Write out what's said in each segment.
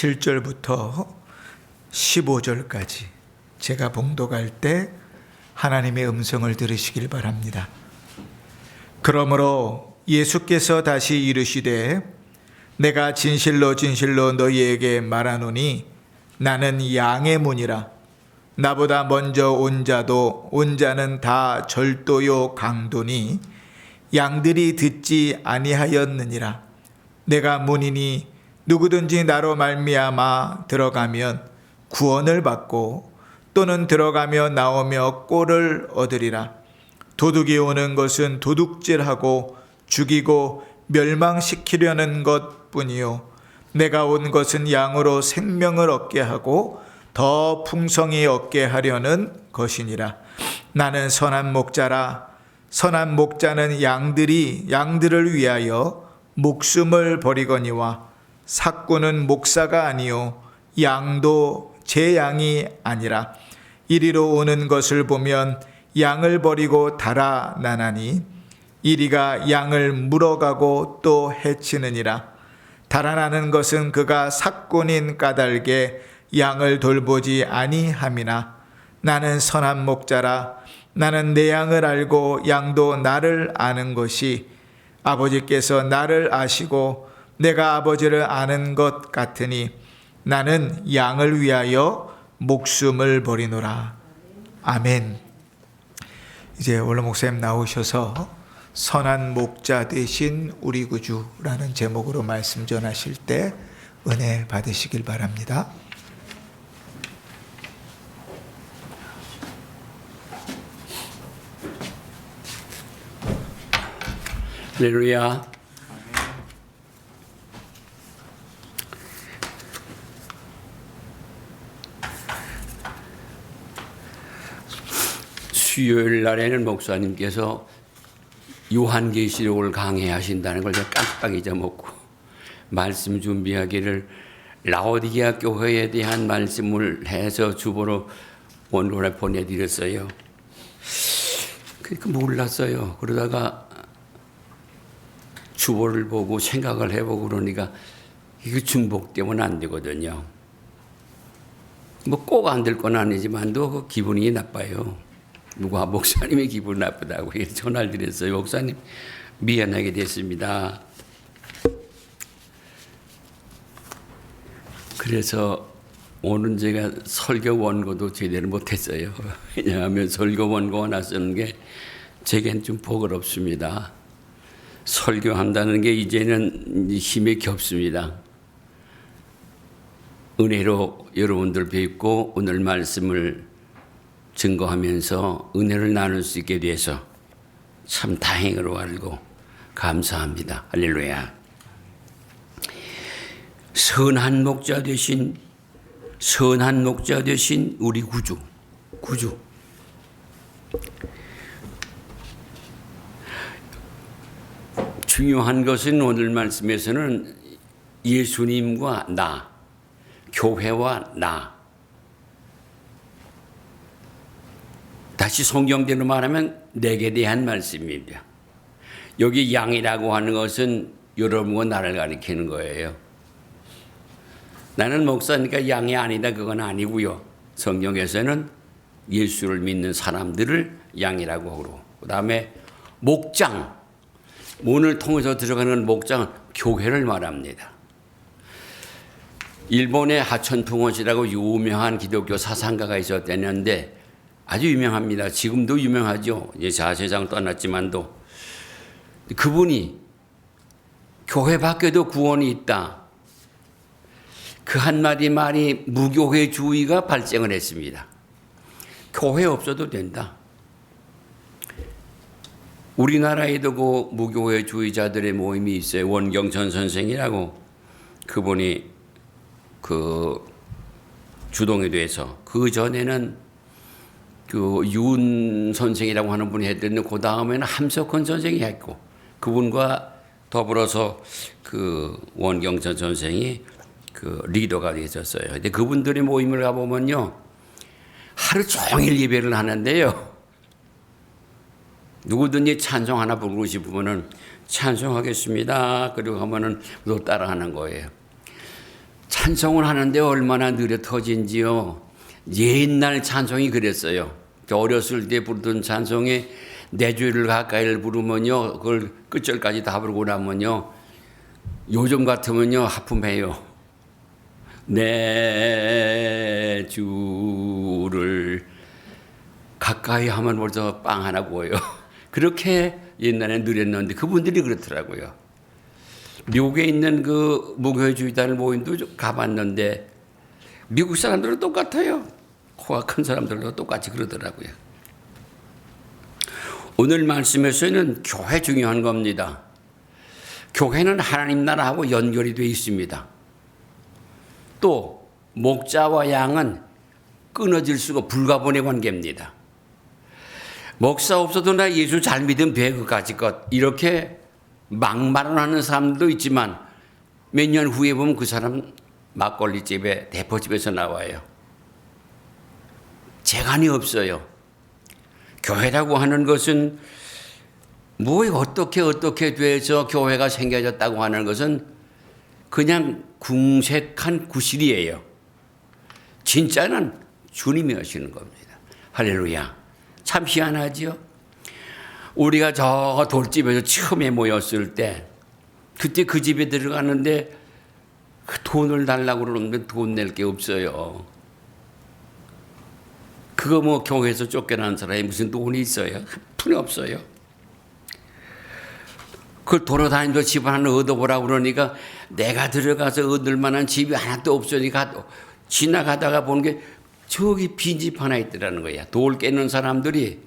7절부터 15절까지 제가 봉독할 때 하나님의 음성을 들으시길 바랍니다. 그러므로 예수께서 다시 이르시되 내가 진실로 진실로 너희에게 말하노니 나는 양의 문이라. 나보다 먼저 온 자는 다 절도요 강도니 양들이 듣지 아니하였느니라. 내가 문이니 누구든지 나로 말미암아 들어가면 구원을 받고 또는 들어가며 나오며 꼴을 얻으리라. 도둑이 오는 것은 도둑질하고 죽이고 멸망시키려는 것뿐이요 내가 온 것은 양으로 생명을 얻게 하고 더 풍성히 얻게 하려는 것이니라. 나는 선한 목자라. 선한 목자는 양들을 위하여 목숨을 버리거니와 삭구는 목사가 아니요 양도 제 양이 아니라. 이리로 오는 것을 보면 양을 버리고 달아나나니 이리가 양을 물어가고 또 해치느니라. 달아나는 것은 그가 삭군인 까닭에 양을 돌보지 아니함이나. 나는 선한 목자라. 나는 내 양을 알고 양도 나를 아는 것이 아버지께서 나를 아시고 내가 아버지를 아는 것 같으니 나는 양을 위하여 목숨을 버리노라. 아멘. 이제 원로 목사님 나오셔서 선한 목자 되신 우리 구주라는 제목으로 말씀 전하실 때 은혜 받으시길 바랍니다. 할렐루야. 수요일 날에는 목사님께서 요한계시록을 강해하신다는 걸 제가 깜빡 잊어먹고 말씀 준비하기를 라오디게아 교회에 대한 말씀을 해서 주보로 원고를 보내드렸어요. 그러니까 몰랐어요. 그러다가 주보를 보고 생각을 해보고 그러니까 이거 중복되면 안 되거든요. 뭐 꼭 안 될 건 아니지만도 기분이 나빠요. 누가 목사님이 기분 나쁘다고 전화를 드렸어요. 목사님 미안하게 됐습니다. 그래서 오늘 제가 설교 원고도 제대로 못했어요. 왜냐하면 설교 원고 하나 쓰는 게 제겐 좀 번거롭습니다. 설교한다는 게 이제는 힘이 겹습니다. 은혜로 여러분들 뵙고 오늘 말씀을 증거하면서 은혜를 나눌 수 있게 돼서 참 다행으로 알고 감사합니다. 할렐루야. 선한 목자 되신 우리 구주. 중요한 것은 오늘 말씀에서는 예수님과 나, 교회와 나. 다시 성경대로 말하면 내게 대한 말씀입니다. 여기 양이라고 하는 것은 여러분과 나를 가리키는 거예요. 나는 목사니까 양이 아니다 그건 아니고요. 성경에서는 예수를 믿는 사람들을 양이라고 하고 그다음에 목장, 문을 통해서 들어가는 목장은 교회를 말합니다. 일본의 하천통옷이라고 유명한 기독교 사상가가 있었다는데 아주 유명합니다. 지금도 유명하죠. 이제 자세상 떠났지만도 그분이 교회 밖에도 구원이 있다. 그 한마디 말이 무교회주의가 발생을 했습니다. 교회 없어도 된다. 우리나라에도 그 무교회주의자들의 모임이 있어요. 원경천 선생이라고 그분이 그 주동에 대해서 그 전에는 그 윤 선생이라고 하는 분이 했는데 그 다음에는 함석헌 선생이 했고 그분과 더불어서 그 원경천 선생이 그 리더가 되셨어요. 근데 그분들의 모임을 가보면요 하루 종일 예배를 하는데요. 누구든지 찬송 하나 부르고 싶으면은 찬송하겠습니다. 그리고 하면은 또 따라하는 거예요. 찬송을 하는데 얼마나 느려 터진지요. 옛날 찬송이 그랬어요. 어렸을 때 부르던 찬송에 내 주를 가까이를 부르면요, 그걸 끝절까지 다 부르고 나면요, 요즘 같으면요 하품해요. 내 주를 가까이 하면 벌써 빵 하나 구워요. 그렇게 옛날에 누렸는데 그분들이 그렇더라고요. 미국에 있는 그 무교회주의단을 모임도 가봤는데 미국 사람들은 똑같아요. 코가 큰 사람들도 똑같이 그러더라고요. 오늘 말씀에서는 교회 중요한 겁니다. 교회는 하나님 나라하고 연결이 되어 있습니다. 또 목자와 양은 끊어질 수가 불가분의 관계입니다. 목사 없어도 나 예수 잘 믿으면 돼 그까짓 것 이렇게 막말하는 사람도 있지만 몇 년 후에 보면 그 사람 막걸리집에 대포집에서 나와요. 재간이 없어요. 교회라고 하는 것은 뭐 어떻게 돼서 교회가 생겨졌다고 하는 것은 그냥 궁색한 구실이에요. 진짜는 주님이 하시는 겁니다. 할렐루야. 참 희한하지요. 우리가 저 돌집에서 처음에 모였을 때 그때 그 집에 들어가는데 그 돈을 달라고 그러는데 돈 낼 게 없어요. 그거 뭐 교회에서 쫓겨난 사람이 무슨 돈이 있어요? 한 푼이 없어요. 그걸 돌아다니면서 집 하나 얻어보라고 그러니까 내가 들어가서 얻을 만한 집이 하나도 없으니까 지나가다가 보는 게 저기 빈집 하나 있더라는 거야. 돌 깨는 사람들이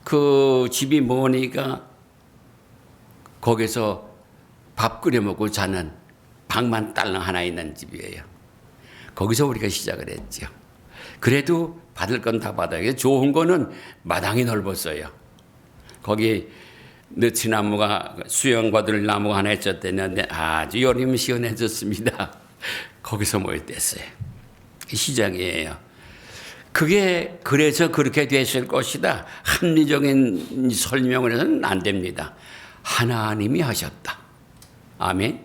그 집이 머니까 거기서 밥 끓여 먹고 자는 방만 딸랑 하나 있는 집이에요. 거기서 우리가 시작을 했죠. 그래도 받을 건 다 받아요. 좋은 거는 마당이 넓었어요. 거기 느티나무가 수영받을 나무가 하나 있었는데 아주 여름이 시원해졌습니다. 거기서 모였댔어요. 시작이에요. 그게 그래서 그렇게 됐을 것이다. 합리적인 설명을 해서는 안 됩니다. 하나님이 하셨다. 아멘.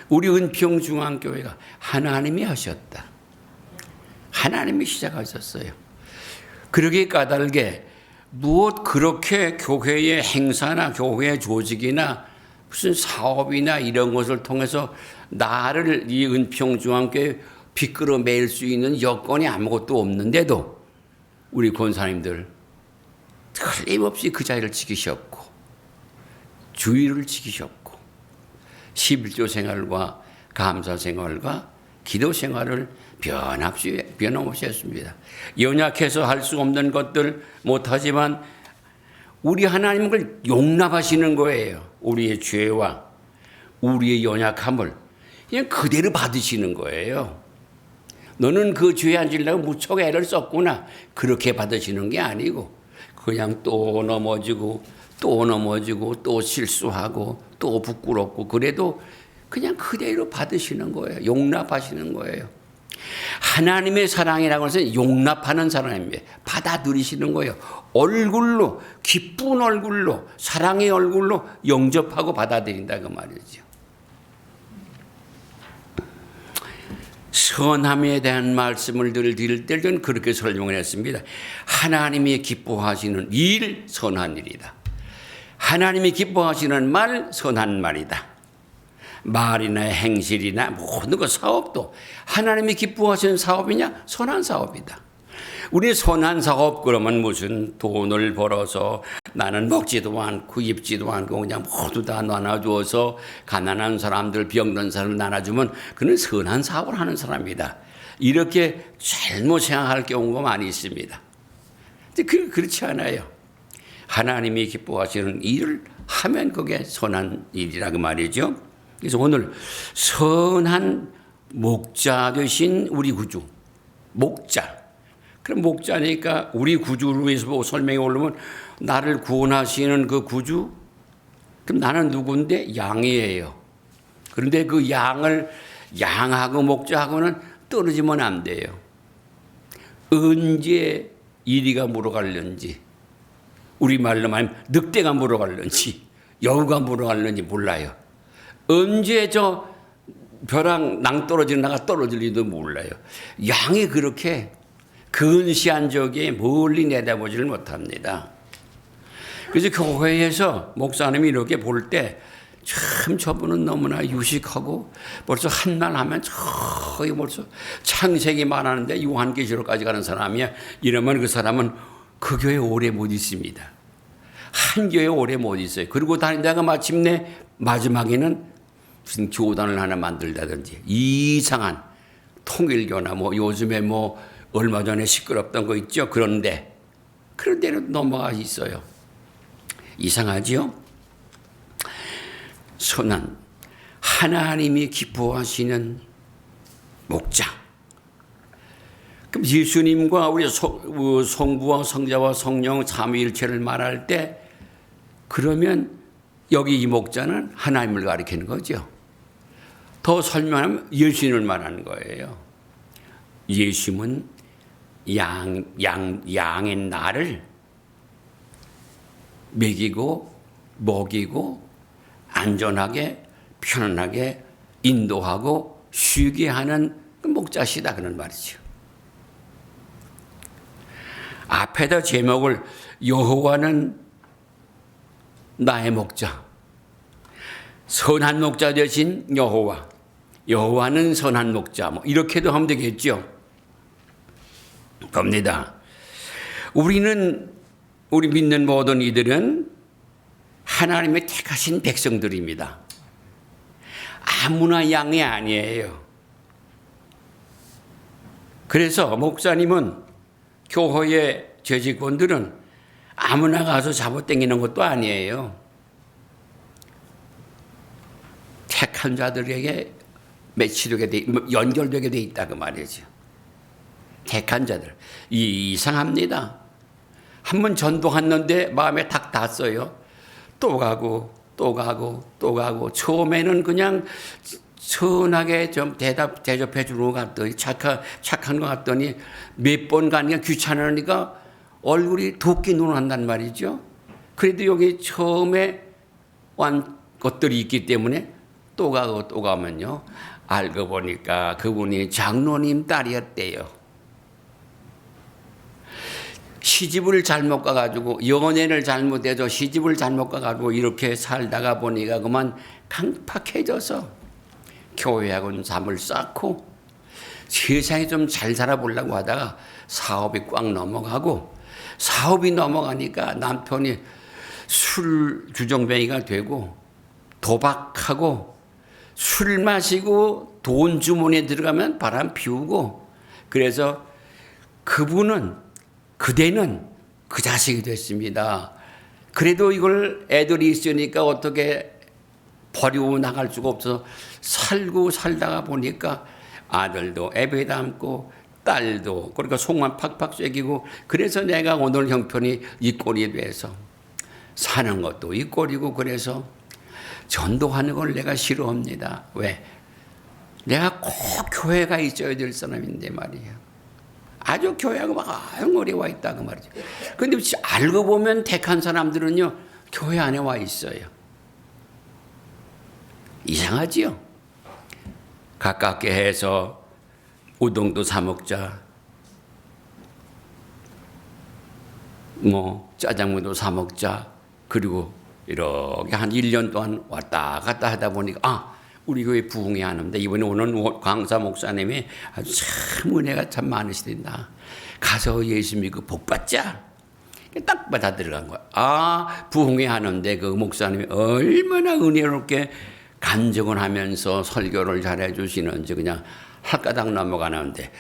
우리 은평중앙교회가 하나님이 하셨다. 하나님이 시작하셨어요. 그러기 까닭에 무엇 그렇게 교회의 행사나 교회의 조직이나 무슨 사업이나 이런 것을 통해서 나를 이 은평중앙교회 비끌어 매일 수 있는 여건이 아무것도 없는데도 우리 권사님들 틀림없이 그 자리를 지키셨고 주의를 지키셨고 11조 생활과 감사 생활과 기도 생활을 변함없이 했습니다. 연약해서 할 수 없는 것들 못하지만 우리 하나님은 그걸 용납하시는 거예요. 우리의 죄와 우리의 연약함을 그냥 그대로 받으시는 거예요. 너는 그 죄에 앉으려고 무척 애를 썼구나. 그렇게 받으시는 게 아니고 그냥 또 넘어지고 또 실수하고 또 부끄럽고 그래도 그냥 그대로 받으시는 거예요. 용납하시는 거예요. 하나님의 사랑이라고 해서 용납하는 사랑입니다. 받아들이시는 거예요. 얼굴로 기쁜 얼굴로 사랑의 얼굴로 영접하고 받아들인다 그 말이죠. 선함에 대한 말씀을 드릴 때 저는 그렇게 설명을 했습니다. 하나님이 기뻐하시는 일 선한 일이다. 하나님이 기뻐하시는 말 선한 말이다. 말이나 행실이나 모든 것 사업도 하나님이 기뻐하시는 사업이냐 선한 사업이다. 우리 선한 사업 그러면 무슨 돈을 벌어서 나는 먹지도 않고 입지도 않고 그냥 모두 다 나눠주어서 가난한 사람들 병든 사람을 나눠주면 그는 선한 사업을 하는 사람이다. 이렇게 잘못 생각할 경우가 많이 있습니다. 근데 그렇지 않아요. 하나님이 기뻐하시는 일을 하면 그게 선한 일이라 그 말이죠. 그래서 오늘 선한 목자 되신 우리 구주 목자. 그럼 목자니까 우리 구주를 위해서 설명이 오르면 나를 구원하시는 그 구주? 그럼 나는 누군데? 양이에요. 그런데 그 양하고 목자하고는 떨어지면 안 돼요. 언제 이리가 물어갈는지 우리말로 말하면 늑대가 물어갈는지 여우가 물어갈는지 몰라요. 언제 저 벼랑 낭떠러지는 나가 떨어질지도 몰라요. 양이 그렇게 근시한 적에 멀리 내다보지를 못합니다. 그래서 교회에서 목사님이 이렇게 볼 때 참 저분은 너무나 유식하고 벌써 한 말 하면 저기 벌써 창세기 말하는데 요한계시록까지 가는 사람이야. 이러면 그 사람은 그 교회 오래 못 있습니다. 한 교회 오래 못 있어요. 그리고 다니다가 마침내 마지막에는 무슨 교단을 하나 만들다든지 이상한 통일교나 뭐 요즘에 뭐 얼마 전에 시끄럽던 거 있죠. 그런 데로 넘어가 있어요. 이상하지요? 선한 하나님이 기뻐하시는 목자. 그럼 예수님과 우리 성부와 성자와 성령 삼위일체를 말할 때 그러면 여기 이 목자는 하나님을 가리키는 거죠. 더 설명하면 예수님을 말하는 거예요. 예수님은 양의 나를 먹이고 먹이고 안전하게 편안하게 인도하고 쉬게 하는 목자시다 그런 말이죠. 앞에다 제목을 여호와는 나의 목자, 선한 목자 되신 여호와, 여호와는 선한 목자, 뭐 이렇게도 하면 되겠죠. 겁니다. 우리 믿는 모든 이들은 하나님의 택하신 백성들입니다. 아무나 양이 아니에요. 그래서 목사님은 교회의 재직원들은 아무나 가서 잡아당기는 것도 아니에요. 택한 자들에게 연결되게 돼 있다 그 말이죠. 택한 자들. 이상합니다. 한번 전도했는데 마음에 탁 닿았어요. 또 가고 또 가고 또 가고 처음에는 그냥 선하게 좀 대접해 주는 것 같더니 착한 것 같더니 몇 번 가니까 귀찮으니까 얼굴이 도끼 눈을 한단 말이죠. 그래도 여기 처음에 온 것들이 있기 때문에 또 가고 또 가면요. 알고 보니까 그분이 장로님 딸이었대요. 시집을 잘못 가가지고 연애를 잘못해서 시집을 잘못 가가지고 이렇게 살다가 보니까 그만 강팍해져서 교회하고는 잠을 쌓고 세상에 좀 잘 살아보려고 하다가 사업이 꽉 넘어가고 사업이 넘어가니까 남편이 술 주정뱅이가 되고 도박하고 술 마시고 돈 주머니에 들어가면 바람 피우고 그래서 그대는 그 자식이 됐습니다. 그래도 이걸 애들이 있으니까 어떻게 버리고 나갈 수가 없어서 살다가 보니까 아들도 애배 담고 딸도 그러니까 속만 팍팍 쐐기고 그래서 내가 오늘 형편이 이 꼴이 돼서 사는 것도 이 꼴이고 그래서 전도하는 걸 내가 싫어합니다. 왜? 내가 꼭 교회가 있어야 될 사람인데 말이에요. 아주 교회하고 막 엉어리 와 있다 그 말이죠. 그런데 알고 보면 택한 사람들은요 교회 안에 와 있어요. 이상하지요? 가깝게 해서 우동도 사 먹자, 뭐 짜장면도 사 먹자. 그리고 이렇게 한 1년 동안 왔다 갔다 하다 보니까 우리 교회 부흥회 하는데 이번에 오는 강사 목사님이 아주 참 은혜가 참 많으시단다. 가서 예수 믿고 복 받자. 딱 받아 들어간 거야. 부흥회 하는데 그 목사님이 얼마나 은혜롭게 간증을 하면서 설교를 잘해 주시는지 그냥 할 까닥 넘어가는데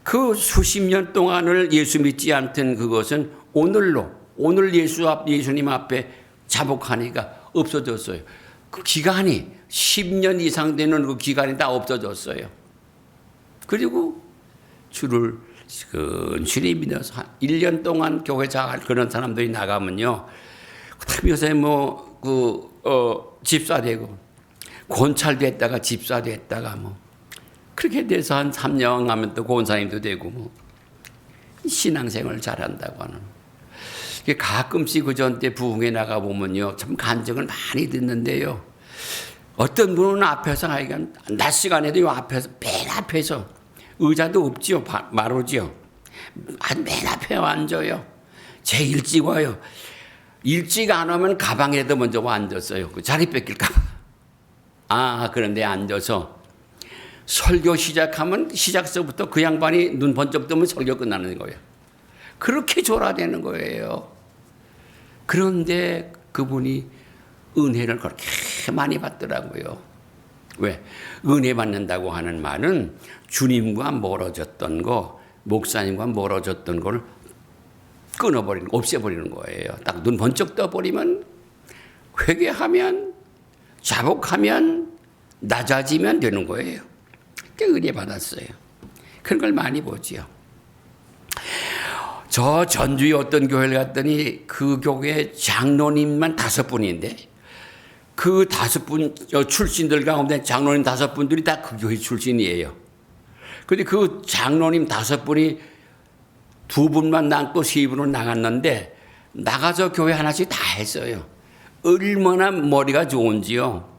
그 수십 년 동안을 예수 믿지 않던 그것은 오늘 예수님 앞에 자복하니까 없어졌어요. 그 기간이 10년 이상 되는 그 기간이 다 없어졌어요. 그리고 주를 근실히 믿어서 한 1년 동안 교회 잘 그런 사람들이 나가면요. 요새 집사 되고 권찰 됐다가 집사 됐다가 뭐 그렇게 돼서 한 3년 하면 또 권사님도 되고 뭐 신앙생활을 잘한다고 하는. 가끔씩 그 전 때 부흥회 나가 보면요 참 간증을 많이 듣는데요. 어떤 분은 앞에서 하여간 낮 시간에도 요 앞에서 맨 앞에서 의자도 없지요. 마루지요. 맨 앞에 앉아요. 제일 일찍 와요. 일찍 안 오면 가방에도 먼저 와 앉았어요. 그 자리 뺏길까 봐. 그런데 앉아서 설교 시작하면 시작서부터 그 양반이 눈 번쩍 뜨면 설교 끝나는 거예요. 그렇게 졸아대는 거예요. 그런데 그분이 은혜를 그렇게 많이 받더라고요. 왜? 은혜 받는다고 하는 말은 주님과 멀어졌던 거, 목사님과 멀어졌던 걸 끊어버리는, 없애버리는 거예요. 딱 눈 번쩍 떠버리면, 회개하면, 자복하면, 낮아지면 되는 거예요. 그게 은혜 받았어요. 그런 걸 많이 보지요. 저 전주에 어떤 교회를 갔더니 그 교회 장로님만 5분인데 그 5분 출신들 가운데 장로님 5분들이 다 그 교회 출신이에요. 그런데 그 장로님 5분이 2분만 남고 3분으로 나갔는데 나가서 교회 하나씩 다 했어요. 얼마나 머리가 좋은지요.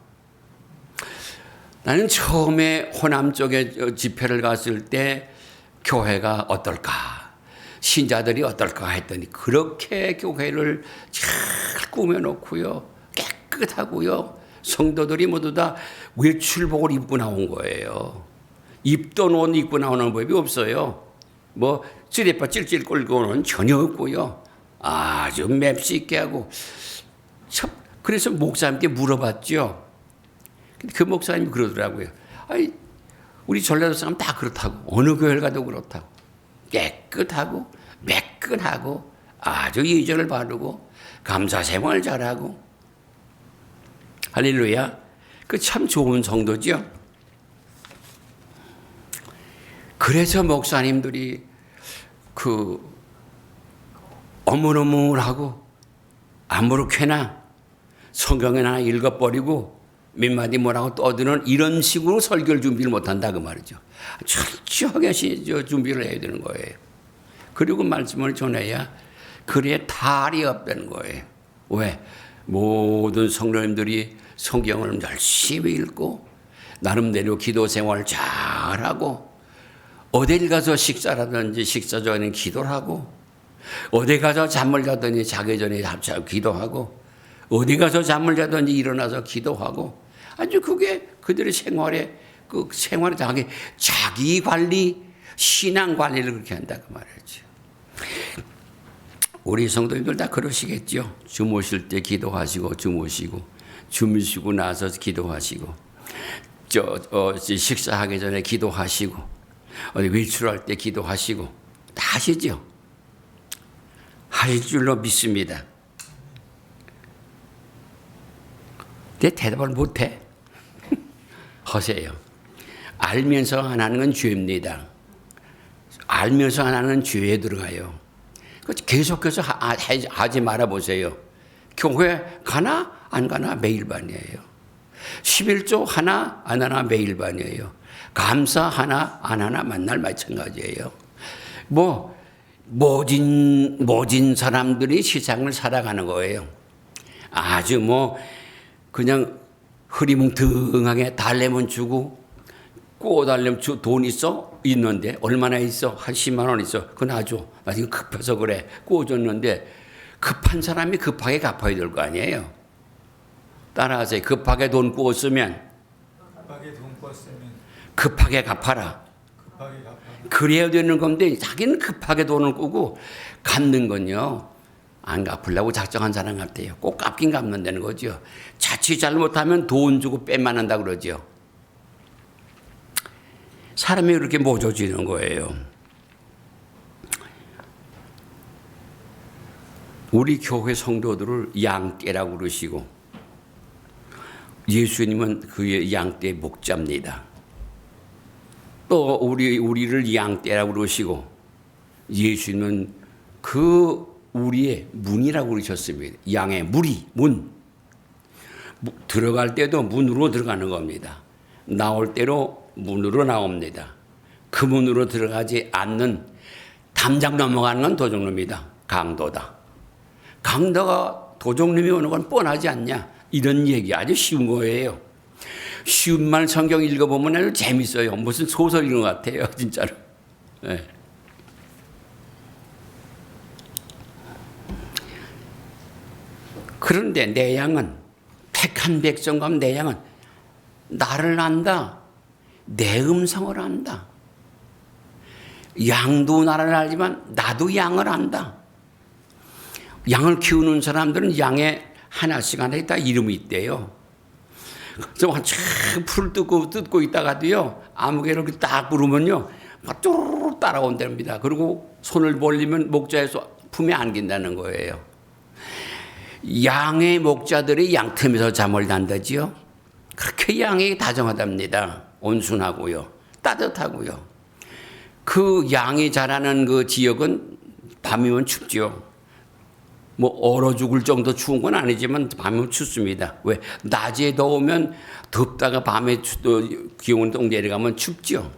나는 처음에 호남 쪽에 집회를 갔을 때 교회가 어떨까, 신자들이 어떨까 했더니 그렇게 교회를 잘 꾸며놓고요. 깨끗하고요. 성도들이 모두 다 외출복을 입고 나온 거예요. 입던 옷 입고 나오는 법이 없어요. 뭐 쓰레빠 찔찔 끌고는 전혀 없고요. 아주 맵시 하고. 참, 그래서 목사님께 물어봤죠. 그 목사님이 그러더라고요. 아니, 우리 전라도 사람 다 그렇다고. 어느 교회를 가도 그렇다고. 깨끗하고 매끈하고 아주 예절을 바르고 감사 생활 잘하고. 할렐루야. 그 참 좋은 성도죠. 그래서 목사님들이 그 어물어물하고 아무렇게나 성경을 하나 읽어버리고 몇 마디 뭐라고 떠드는 이런 식으로 설교를 준비를 못한다 그 말이죠. 철저하게 준비를 해야 되는 거예요. 그리고 말씀을 전해야 그래야 탈이 없다는 거예요. 왜? 모든 성도님들이 성경을 열심히 읽고 나름대로 기도 생활을 잘하고 어딜 가서 식사라든지 식사 전에 기도를 하고 어디 가서 잠을 자든지 자기 전에 기도하고 어디 가서 잠을 자든지 일어나서 기도하고 아주 그게 그들의 생활에 그 생활에 자기 관리, 신앙 관리를 그렇게 한다 그 말이죠. 우리 성도님들 다 그러시겠죠. 주무실 때 기도하시고 주무시고 주무시고 나서 기도하시고 식사하기 전에 기도하시고 어디 외출할 때 기도하시고 다 하시죠. 하실 줄로 믿습니다. 내 대답을 못해. 하세요. 알면서 안 하는 건 죄입니다. 알면서 안 하는 건 죄에 들어가요. 계속해서 하지 말아보세요. 교회 가나 안 가나 매일 반이에요. 11조 하나 안 하나 매일 반이에요. 감사 하나 안 하나 만날 마찬가지예요. 모진 사람들이 세상을 살아가는 거예요. 아주 그냥 흐리뭉텅하게 달래면 주고 꼬달래면 돈 있어? 있는데 얼마나 있어? 한 10만 원 있어. 그건 아주 나 지금 급해서 그래. 꼬줬는데 급한 사람이 급하게 갚아야 될 거 아니에요. 따라하세요. 급하게 돈 꾸었으면 급하게 갚아라. 그래야 되는 건데 자기는 급하게 돈을 꾸고 갚는 건요. 안 갚으려고 작정한 사람 같아요. 꼭 갚긴 갚는다는 거죠. 자칫 잘못하면 돈 주고 빼만한다 그러죠. 사람이 그렇게 모조지는 거예요. 우리 교회 성도들을 양떼라고 그러시고 예수님은 그의 양떼의 목자입니다. 또 우리를 양떼라고 그러시고 예수님은 그 우리의 문이라고 그러셨습니다. 양의 문. 들어갈 때도 문으로 들어가는 겁니다. 나올 때로 문으로 나옵니다. 그 문으로 들어가지 않는 담장 넘어가는 건 도둑놈이다. 강도다. 강도가 도둑놈이 오는 건 뻔하지 않냐. 이런 얘기 아주 쉬운 거예요. 쉬운 말 성경 읽어보면 아주 재밌어요. 무슨 소설 읽은 것 같아요, 진짜로. 네. 그런데 내 양은, 택한 백성과 내 양은 나를 안다. 내 음성을 안다. 양도 나를 알지만 나도 양을 안다. 양을 키우는 사람들은 양에 하나씩 다 이름이 있대요. 그래서 한참 풀을 뜯고 있다가도요, 아무개를 딱 부르면요, 막 뚜루루 따라온답니다. 그리고 손을 벌리면 목자에서 품에 안긴다는 거예요. 양의 목자들이 양틈에서 잠을 잔다지요. 그렇게 양이 다정하답니다. 온순하고요, 따뜻하고요. 그 양이 자라는 그 지역은 밤이면 춥죠. 뭐 얼어 죽을 정도 추운 건 아니지만 밤이면 춥습니다. 왜? 낮에 더우면 덥다가 밤에 기온이 또 내려가면 춥죠.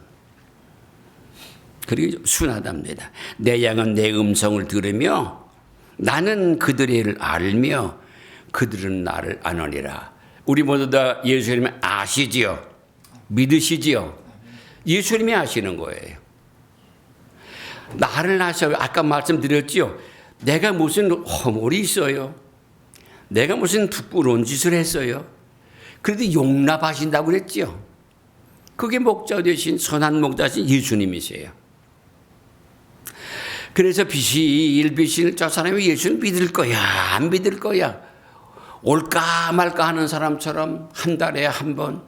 그리고 순하답니다. 내 양은 내 음성을 들으며 나는 그들의 일을 알며 그들은 나를 아느니라. 우리 모두 다 예수님을 아시지요? 믿으시지요? 예수님이 아시는 거예요. 나를 아셔요. 아까 말씀드렸지요. 내가 무슨 허물이 있어요. 내가 무슨 부끄러운 짓을 했어요. 그래도 용납하신다고 그랬지요. 그게 목자 되신 선한 목자신 예수님이세요. 그래서 비실 저 사람이 예수를 믿을 거야, 안 믿을 거야, 올까 말까 하는 사람처럼 한 달에 한 번,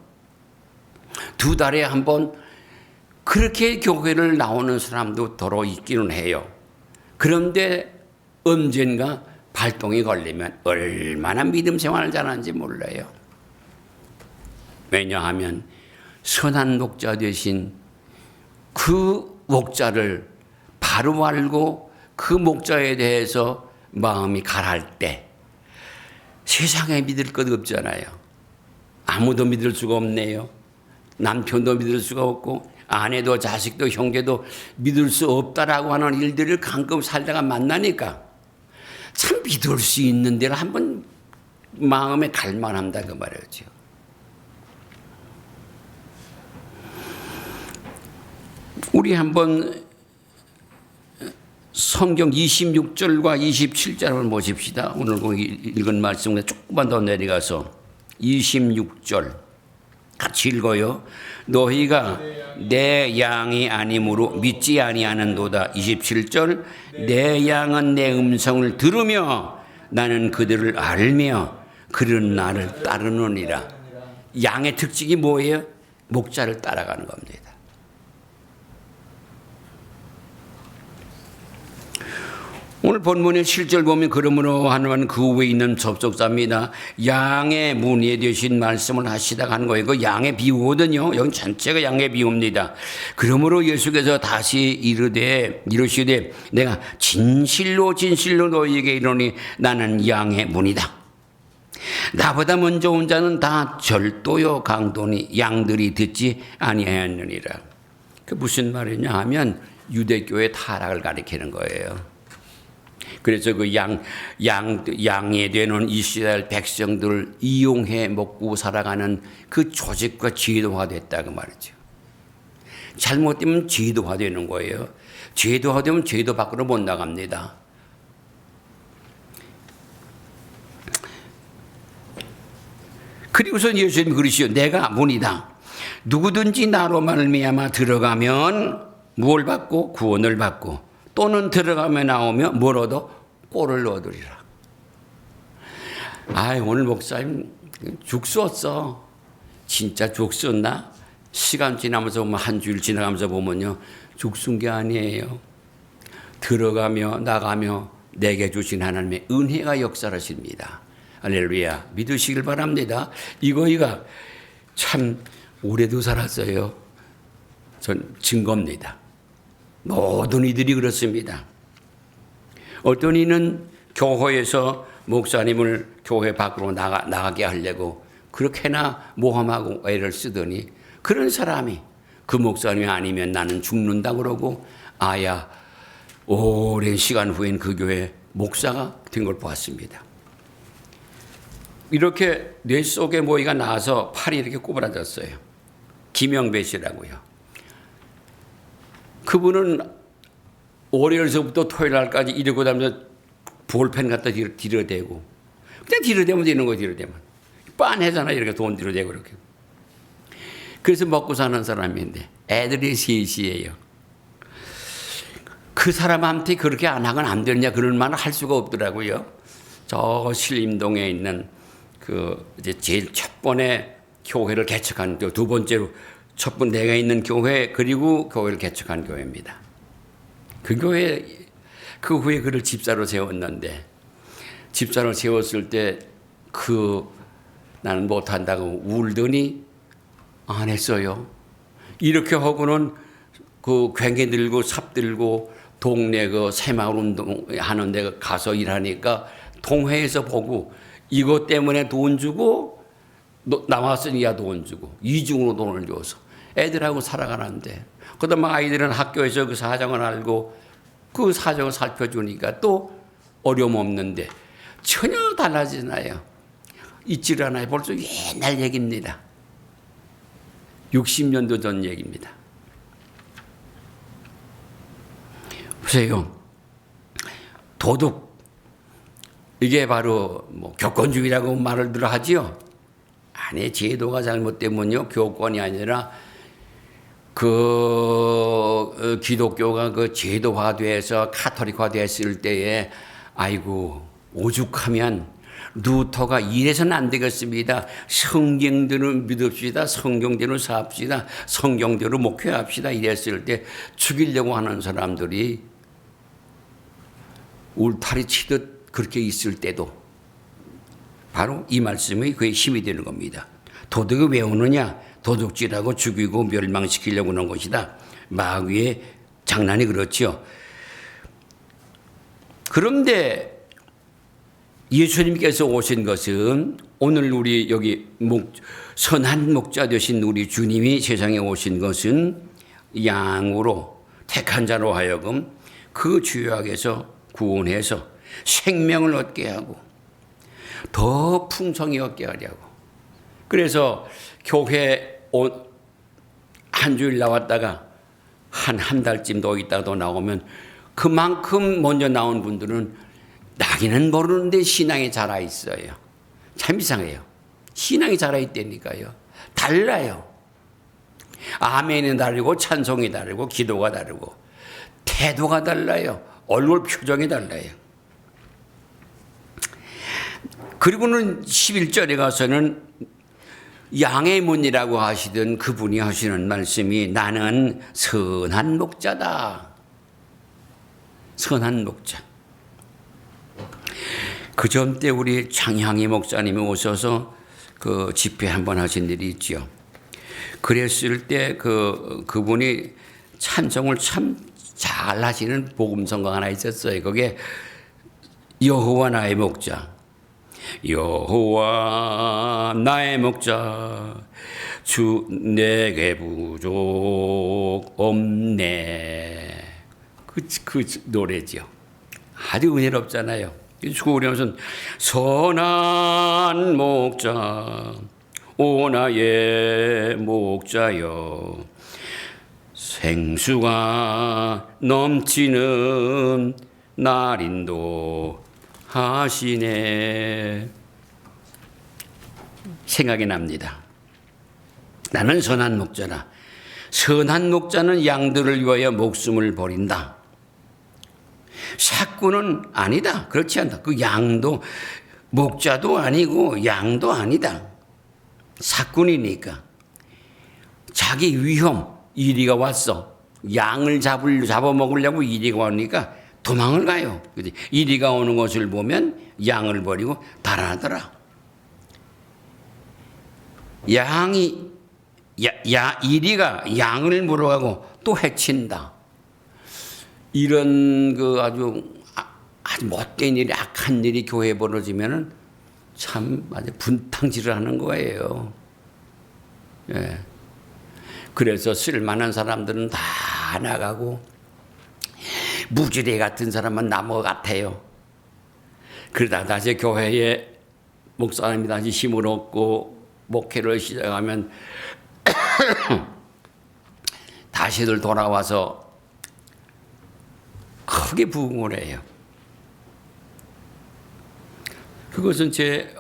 두 달에 한 번 그렇게 교회를 나오는 사람도 더러 있기는 해요. 그런데 언젠가 발동이 걸리면 얼마나 믿음 생활을 잘하는지 몰라요. 왜냐하면 선한 목자 되신 그 목자를 바로 알고 그 목자에 대해서 마음이 가랄 때 세상에 믿을 것 없잖아요. 아무도 믿을 수가 없네요. 남편도 믿을 수가 없고 아내도 자식도 형제도 믿을 수 없다라고 하는 일들을 가끔 살다가 만나니까 참 믿을 수 있는 데를 한번 마음에 갈만한다 그 말이죠. 우리 한번 성경 26절과 27절을 보십시다. 오늘 읽은 말씀에 조금만 더 내려가서 26절 같이 읽어요. 너희가 내 양이 아니므로 믿지 아니하는도다. 27절 내 양은 내 음성을 들으며 나는 그들을 알며 그들은 나를 따르느니라. 양의 특징이 뭐예요? 목자를 따라가는 겁니다. 오늘 본문의 7절 보면 그러므로 하는 그 후에 있는 접속사입니다. 양의 문의에 되신 말씀을 하시다가 하는 거예요. 그 양의 비유거든요. 여기 전체가 양의 비유입니다. 그러므로 예수께서 다시 이르시되 내가 진실로 너희에게 이르노니 나는 양의 문이다. 나보다 먼저 온 자는 다 절도요 강도니 양들이 듣지 아니하였느니라. 그 무슨 말이냐 하면 유대교의 타락을 가리키는 거예요. 그래서 그 양에 되는 이스라엘 백성들을 이용해 먹고 살아가는 그 조직과 제도화됐다 그 말이죠. 잘못되면 제도화되는 거예요. 제도화되면 제도 밖으로 못 나갑니다. 그리고서 예수님이 그러시오. 내가 문이다. 누구든지 나로 말미암아 들어가면 무엇을 받고 구원을 받고 또는 들어가며 나오며 뭘 얻어? 꼴을 얻으리라. 오늘 목사님 죽 썼어. 진짜 죽 썼나? 시간 지나면서 보면 한 주일 지나가면서 보면요. 죽 쓴 게 아니에요. 들어가며 나가며 내게 주신 하나님의 은혜가 역사하십니다. 할렐루야. 믿으시길 바랍니다. 이거가 참 오래도 살았어요. 전 증거입니다. 모든 이들이 그렇습니다. 어떤 이는 교회에서 목사님을 교회 밖으로 나가게 하려고 그렇게나 모험하고 애를 쓰더니 그런 사람이 그 목사님이 아니면 나는 죽는다 그러고 오랜 시간 후엔 그 교회 목사가 된 걸 보았습니다. 이렇게 뇌 속에 모이가 나와서 팔이 이렇게 꼬부라졌어요. 김영배 씨라고요. 그분은 월요일서부터 토요일 날까지 이러고 다니면서 볼펜 갖다 뒤로대고 그냥 뒤로대면 되는 거예요. 뒤로대면 빤하잖아. 이렇게 돈 뒤로대고 이렇게. 그래서 먹고 사는 사람인데 애들이 셋이에요. 그 사람한테 그렇게 안 하면 안 되느냐 그런 말을 할 수가 없더라고요. 저 신림동에 있는 그 이제 제일 첫 번에 교회를 개척한 두 번째로 첫 번 내가 있는 교회 그리고 교회를 개척한 교회입니다. 그 교회 그 후에 그를 집사로 세웠는데 집사로 세웠을 때 나는 못한다고 울더니 안 했어요. 이렇게 하고는 그 괭이 들고 삽 들고 동네 그 새마을 운동 하는 데 가서 일하니까 동회에서 보고 이것 때문에 돈 주고 나왔으니까 돈 주고 이중으로 돈을 줘서 애들하고 살아가는데 그다음 아이들은 학교에서 그 사정을 알고 그 사정을 살펴주니까 또 어려움 없는데 전혀 달라지나요. 잊지를 않아요. 벌써 옛날 얘기입니다. 60년도 전 얘기입니다. 보세요. 도덕 이게 바로 뭐 교권주의라고 말을 들어 하지요. 아니 제도가 잘못되면요 교권이 아니라 그 기독교가 그 제도화돼서 카톨릭화됐을 때에 아이고 오죽하면 루터가 이래서는 안 되겠습니다. 성경대로 믿읍시다. 성경대로 삽시다. 성경대로 목회합시다. 이랬을 때 죽이려고 하는 사람들이 울타리 치듯 그렇게 있을 때도 바로 이 말씀이 그의 힘이 되는 겁니다. 도덕이 왜 오느냐? 도둑질하고 죽이고 멸망시키려고 하는 것이다. 마귀의 장난이 그렇죠. 그런데 예수님께서 오신 것은 오늘 우리 여기 선한 목자 되신 우리 주님이 세상에 오신 것은 양으로 택한 자로 하여금 그 죄악에서 구원해서 생명을 얻게 하고 더 풍성히 얻게 하려고. 그래서 교회 한 주일 나왔다가 한 달쯤 더 있다가 또 나오면 그만큼 먼저 나온 분들은 나기는 모르는데 신앙이 자라 있어요. 참 이상해요. 신앙이 자라 있다니까요. 달라요. 아멘이 다르고 찬송이 다르고 기도가 다르고 태도가 달라요. 얼굴 표정이 달라요. 그리고는 11절에 가서는 양의 문이라고 하시던 그분이 하시는 말씀이 나는 선한 목자다. 선한 목자. 그 전 때 우리 장향희 목사님이 오셔서 그 집회 한번 하신 일이 있죠. 그랬을 때 그분이 찬송을 참 잘 하시는 복음성가 하나 있었어요. 거기에 여호와 나의 목자. 여호와 나의 목자 주 내게 부족 없네. 그 노래죠. 아주 은혜롭잖아요. 주우려면서 선한 목자 오 나의 목자여 생수가 넘치는 날인도 하시네. 생각이 납니다. 나는 선한 목자라. 선한 목자는 양들을 위하여 목숨을 버린다. 삭구는 아니다. 그렇지 않다. 그 양도 목자도 아니고 양도 아니다. 삭군이니까 자기 위험 이리가 왔어. 양을 잡아먹으려고 이리가 오니까 도망을 가요. 이리가 오는 것을 보면 양을 버리고 달아나더라. 이리가 양을 물어가고 또 해친다. 이런 그 아주 못된 일이 악한 일이 교회에 벌어지면은 참 아주 분탕질을 하는 거예요. 예. 그래서 쓸만한 사람들은 다 나가고 무지개 같은 사람은 나무 같아요. 그러다 다시 교회에 목사님이 다시 힘을 얻고 목회를 시작하면 다시들 돌아와서 크게 부흥을 해요. 그것은 제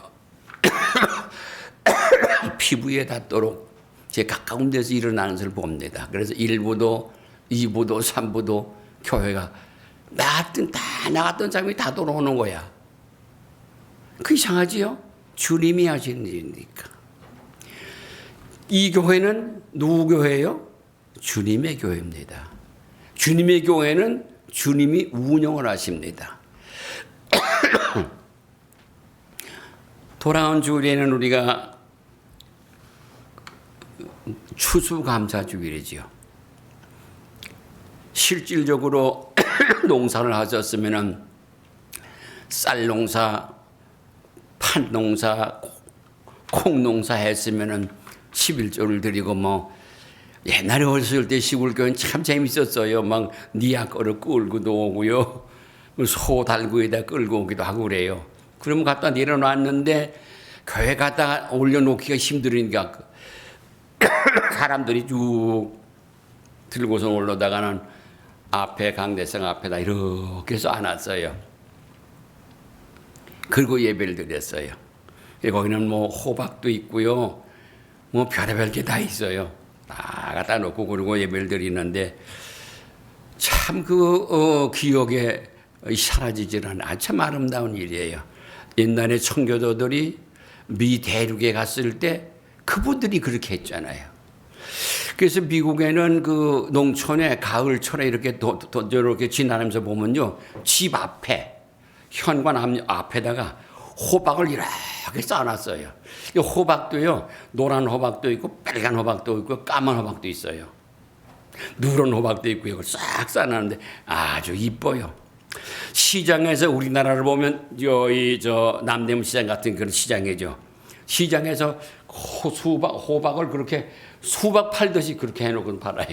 피부에 닿도록 제 가까운 데서 일어나는 것을 봅니다. 그래서 1부도 2부도 3부도 교회가 나갔던 사람이 다 돌아오는 거야. 그 이상하지요? 주님이 하시는 일이니까. 이 교회는 누구 교회예요? 주님의 교회입니다. 주님의 교회는 주님이 운영을 하십니다. 돌아온 주일에는 우리가 추수감사주일이지요. 실질적으로 농사를 하셨으면은 쌀 농사, 팥 농사, 콩 농사 했으면은 11조를 드리고 뭐 옛날에 어렸을 때 시골 교회는 참 재밌었어요. 막 니아거를 끌고도 오고요. 소 달구에다 끌고 오기도 하고 그래요. 그러면 갖다 내려놨는데 교회 갖다 올려놓기가 힘들으니까 사람들이 쭉 들고서 올라다가는 앞에 강대상 앞에다 이렇게 해서 안았어요. 그리고 예배를 드렸어요. 거기는 뭐 호박도 있고요. 뭐 별의별 게 다 있어요. 다 갖다 놓고 그러고 예배를 드리는데 참 기억에 사라지질 않아. 참 아름다운 일이에요. 옛날에 청교도들이 미 대륙에 갔을 때 그분들이 그렇게 했잖아요. 그래서 미국에는 그 농촌에 가을철에 이렇게 이렇게 지나면서 보면요, 집 앞에 현관 앞에다가 호박을 이렇게 쌓아놨어요. 이 호박도요, 노란 호박도 있고 빨간 호박도 있고 까만 호박도 있어요. 누런 호박도 있고 이걸 싹 쌓아놨는데 아주 이뻐요. 시장에서 우리나라를 보면 저 남대문 시장 같은 그런 시장이죠. 시장에서 호박을 그렇게 수박 팔듯이 그렇게 해놓고 팔아요.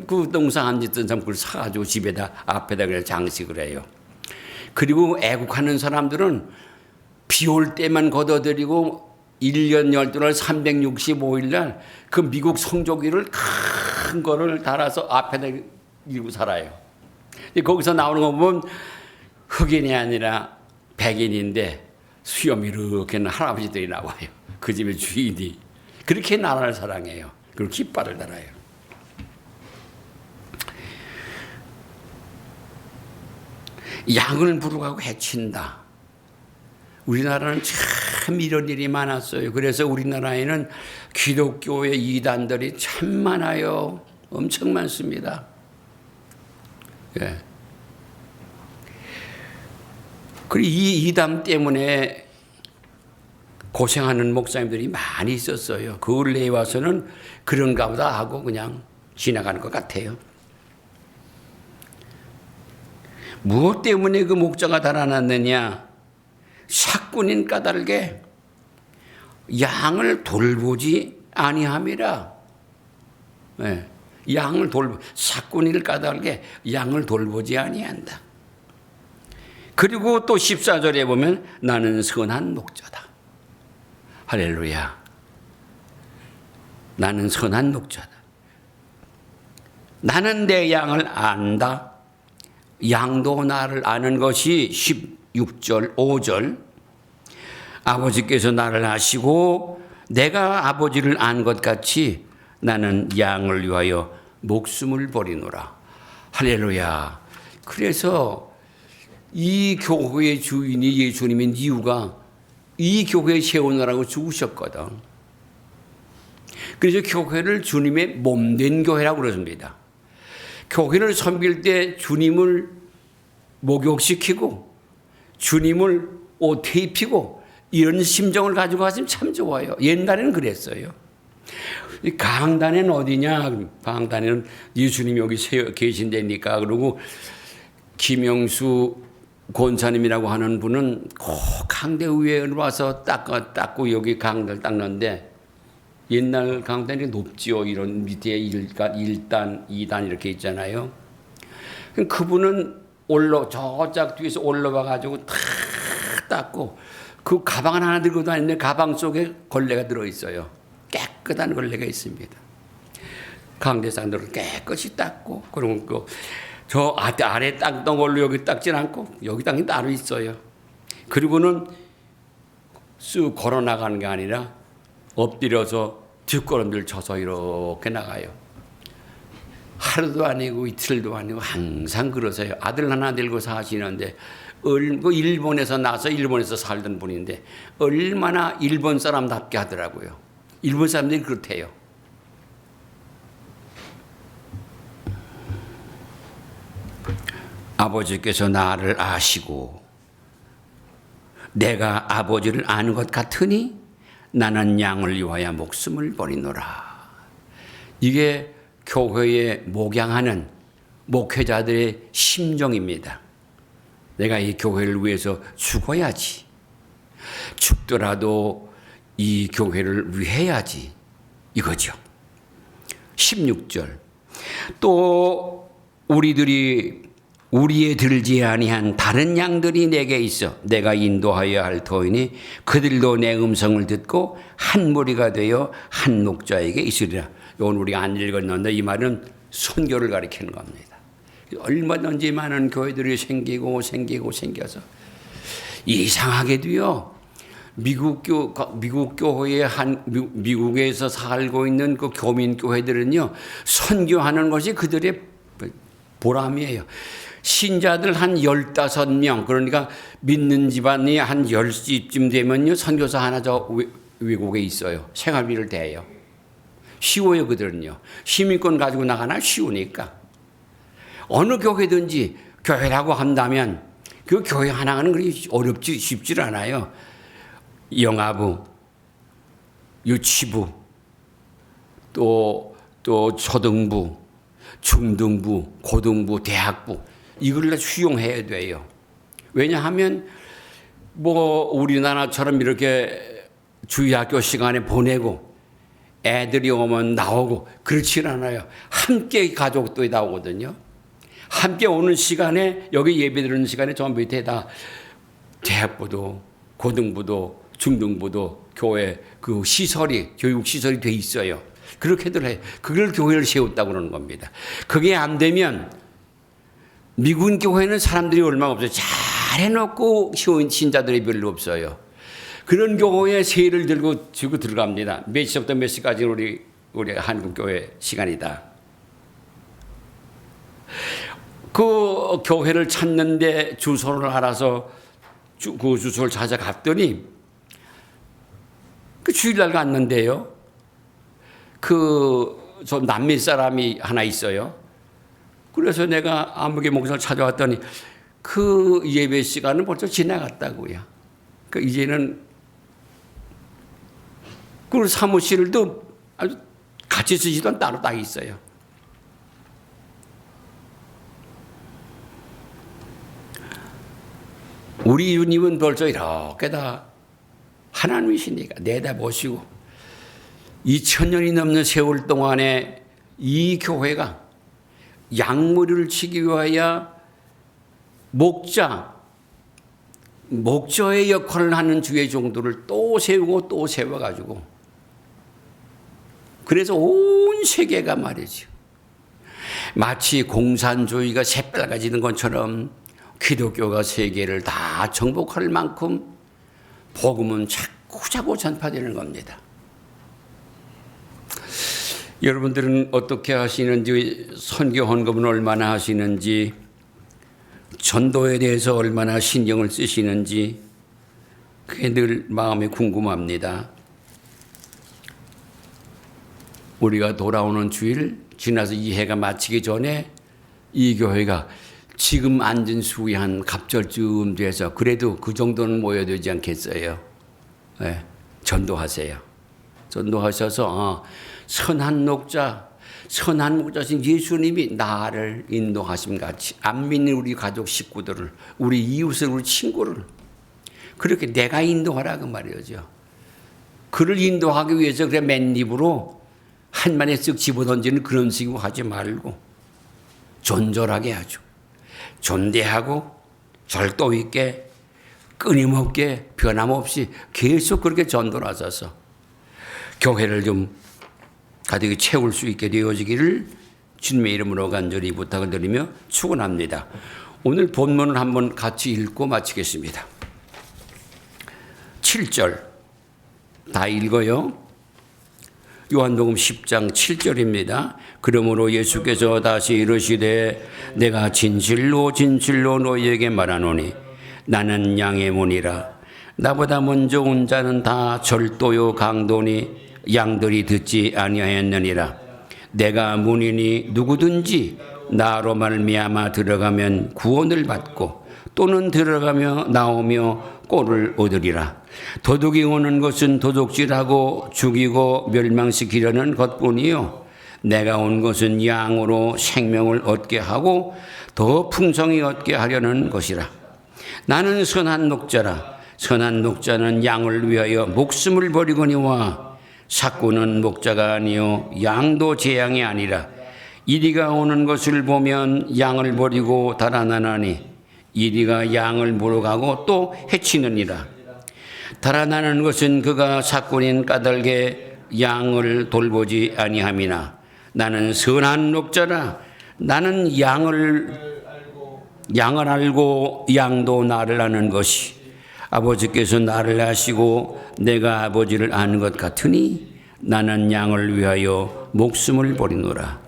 그 농사 안 짓던 사람 그걸 사가지고 집에다 앞에다 그냥 장식을 해요. 그리고 애국하는 사람들은 비 올 때만 걷어들이고 1년 12날 365일 날 그 미국 성조기를 큰 거를 달아서 앞에다 이고 살아요. 거기서 나오는 거 보면 흑인이 아니라 백인인데 수염이 이렇게 할아버지들이 나와요. 그 집의 주인이. 그렇게 나라를 사랑해요. 그리고 깃발을 달아요. 양을 부르고 해친다. 우리나라는 참 이런 일이 많았어요. 그래서 우리나라에는 기독교의 이단들이 참 많아요. 엄청 많습니다. 예. 그리고 이 이단 때문에 고생하는 목사님들이 많이 있었어요. 그 근래에 와서는 그런가 보다 하고 그냥 지나가는 것 같아요. 무엇 때문에 그 목자가 달아났느냐? 삭군인 까닭에 양을 돌보지 아니함이라. 네. 삭군일 까닭에 양을 돌보지 아니한다. 그리고 또 14절에 보면 나는 선한 목자다. 할렐루야. 나는 선한 목자다. 나는 내 양을 안다. 양도 나를 아는 것이 16절, 5절. 아버지께서 나를 아시고 내가 아버지를 안 것 같이 나는 양을 위하여 목숨을 버리노라. 할렐루야. 그래서 이 교회의 주인이 예수님인 이유가 이 교회에 세우느라고 죽으셨거든. 그래서 교회를 주님의 몸된 교회라고 그러십니다. 교회를 섬길 때 주님을 목욕시키고 주님을 옷에 입히고 이런 심정을 가지고 가시면 참 좋아요. 옛날에는 그랬어요. 강단에는 어디냐? 강단에는 예수님이 여기 계신 데니까. 그러고 김영수 권사님이라고 하는 분은 꼭 강대위에 와서 닦고 여기 강대를 닦는데 옛날 강단이 높지요. 이런 밑에 1단, 2단 이렇게 있잖아요. 그분은 저짝 뒤에서 올라와 가지고 탁 닦고 그 가방 하나 들고 다니는데 가방 속에 걸레가 들어있어요. 깨끗한 걸레가 있습니다. 강대상들은 깨끗이 닦고, 그리고 저 아래 닦던 걸로 여기 닦진 않고 여기 닦는 게 따로 있어요. 그리고는 쑥 걸어 나가는 게 아니라 엎드려서 뒷걸음질 쳐서 이렇게 나가요. 하루도 아니고 이틀도 아니고 항상 그러세요. 아들 하나 들고 사시는데 일본에서 나서 일본에서 살던 분인데 얼마나 일본 사람답게 하더라고요. 일본 사람들이 그렇대요. 아버지께서 나를 아시고 내가 아버지를 아는 것 같으니 나는 양을 위하여 목숨을 버리노라. 이게 교회에 목양하는 목회자들의 심정입니다. 내가 이 교회를 위해서 죽어야지. 죽더라도 이 교회를 위해야지. 이거죠. 16절. 또 우리의 들지 아니한 다른 양들이 내게 있어 내가 인도하여야 할 터이니 그들도 내 음성을 듣고 한 무리가 되어 한 목자에게 있으리라. 이건 우리가 안 읽었는데 이 말은 선교를 가리키는 겁니다. 얼마든지 많은 교회들이 생겨서 이상하게도요. 미국 교회의 미국에서 살고 있는 그 교민 교회들은요. 선교하는 것이 그들의 보람이에요. 신자들 한 15명, 그러니까 믿는 집안이 한 10집쯤 되면요. 선교사 하나 저 외국에 있어요. 생활비를 대요. 쉬워요, 그들은요. 시민권 가지고 나가나 쉬우니까. 어느 교회든지 교회라고 한다면 그 교회 하나는 그렇게 어렵지, 쉽지 않아요. 영아부, 유치부, 또 초등부, 중등부, 고등부, 대학부 이걸 다 수용해야 돼요. 왜냐하면 우리나라처럼 이렇게 주일학교 시간에 보내고 애들이 오면 나오고 그렇지 않아요. 함께 가족도 나오거든요. 함께 오는 시간에 여기 예배 드리는 시간에 저 밑에 다 대학부도 고등부도 중등부도 교회 그 시설이 교육 시설이 돼 있어요. 그렇게들 해요. 그걸 교회를 세웠다고 그러는 겁니다. 그게 안 되면 미군 교회는 사람들이 얼마나 없어요. 잘 해놓고 신자들이 별로 없어요. 그런 교회에 세를 들고 들어갑니다. 몇 시부터 몇 시까지 우리 한국 교회 시간이다. 그 교회를 찾는데 주소를 알아서 그 주소를 찾아갔더니 그 주일날 갔는데요. 저 남미 사람이 하나 있어요. 그래서 내가 아무개 목사를 찾아왔더니 그 예배 시간은 벌써 지나갔다고요. 그러니까 이제는 그 사무실도 아주 같이 쓰시던 따로 딱 있어요. 우리 주님은 벌써 이렇게 다 하나님이시니까 내다보시고 2000년이 넘는 세월 동안에 이 교회가 양무리를 치기 위하여 목자의 역할을 하는 주의 종들을 또 세우고 또 세워가지고 그래서 온 세계가 말이죠. 마치 공산주의가 새빨개지는 것처럼 기독교가 세계를 다 정복할 만큼 복음은 자꾸 전파되는 겁니다. 여러분들은 어떻게 하시는지, 선교 헌금은 얼마나 하시는지, 전도에 대해서 얼마나 신경을 쓰시는지 그게 늘 마음이 궁금합니다. 우리가 돌아오는 주일 지나서 이 해가 마치기 전에 이 교회가 지금 앉은 수위 한 갑절쯤 돼서 그래도 그 정도는 모여야 되지 않겠어요? 네, 전도하세요. 전도하셔서 선한 목자신 예수님이 나를 인도하심 같이 안 믿는 우리 가족 식구들을, 우리 이웃을, 우리 친구를 그렇게 내가 인도하라 그 말이죠. 그를 인도하기 위해서 그래 맨입으로 한만에 쓱 집어던지는 그런 식으로 하지 말고 존절하게 하죠. 존대하고 절도 있게 끊임없게 변함없이 계속 그렇게 전도를 하셔서 교회를 좀 가득히 채울 수 있게 되어지기를 주님의 이름으로 간절히 부탁을 드리며 축원합니다. 오늘 본문을 한번 같이 읽고 마치겠습니다. 7절 다 읽어요. 요한복음 10장 7절입니다. 그러므로 예수께서 다시 이르시되 내가 진실로 진실로 너희에게 말하노니 나는 양의 문이라. 나보다 먼저 온 자는 다 절도요 강도니 양들이 듣지 아니하였느니라. 내가 문이니 누구든지 나로 말미암아 들어가면 구원을 받고 또는 들어가며 나오며 꼴을 얻으리라. 도둑이 오는 것은 도둑질하고 죽이고 멸망시키려는 것뿐이요 내가 온 것은 양으로 생명을 얻게 하고 더 풍성히 얻게 하려는 것이라. 나는 선한 목자라. 선한 목자는 양을 위하여 목숨을 버리거니와 삭구는 목자가 아니요 양도 제 양이 아니라. 이리가 오는 것을 보면 양을 버리고 달아나나니 이리가 양을 물어가고 또 해치느니라. 달아나는 것은 그가 삭군인 까닭에 양을 돌보지 아니함이나 나는 선한 목자라. 나는 양을 알고 양도 나를 아는 것이 아버지께서 나를 아시고 내가 아버지를 아는 것 같으니 나는 양을 위하여 목숨을 버리노라.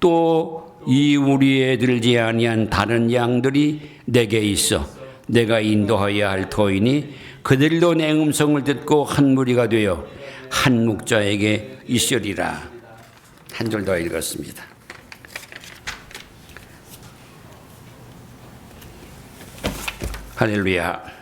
또 이 우리에 들지 아니한 다른 양들이 내게 있어 내가 인도하여야 할 터이니 그들도 내 음성을 듣고 한 무리가 되어 한 목자에게 있으리라. 한 절 더 읽었습니다. 할렐루야.